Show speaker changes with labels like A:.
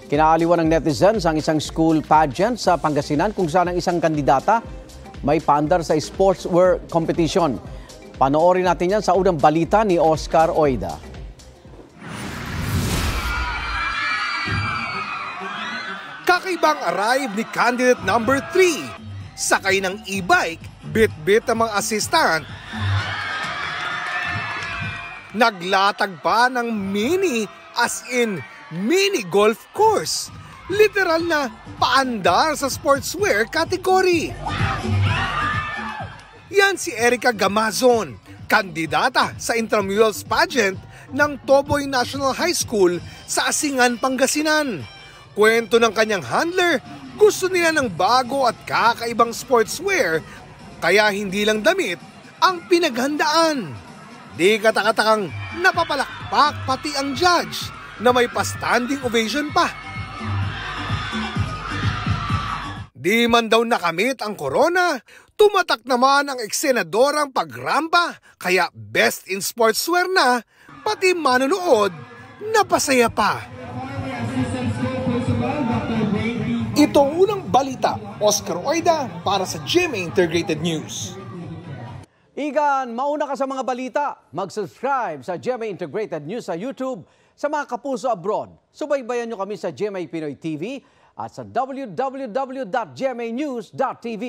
A: Kinaaliwan ng netizens ang isang school pageant sa Pangasinan kung saan ang isang kandidata may paandar sa sportswear competition. Panoorin natin yan sa unang balita ni Oscar Oida.
B: Kakaibang arrive ni candidate number 3. Sakay ng e-bike, bit-bit ang mga assistant. Naglatag pa ng mini as in mini golf course. Literal na paandar sa sportswear category. Yan si Erica Gamazon, kandidata sa intramurals pageant ng Toboy National High School sa Asingan, Pangasinan. Kwento ng kanyang handler, gusto nila ng bago at kakaibang sportswear, kaya hindi lang damit ang pinaghandaan. Di katakatakang napapalakpak pati ang judge na may pa-standing ovation pa. Di man daw nakamit ang corona, tumatak naman ang eksenadorang pagrampa, kaya best in sportswear na, pati manonood, napasaya pa. Ito ang unang balita, Oscar Oida para sa GMA Integrated News.
A: Igan, mauna ka sa mga balita. Mag-subscribe sa GMA Integrated News sa YouTube. Sa mga kapuso abroad, subaybayan nyo kami sa GMA Pinoy TV at sa www.gmanews.tv.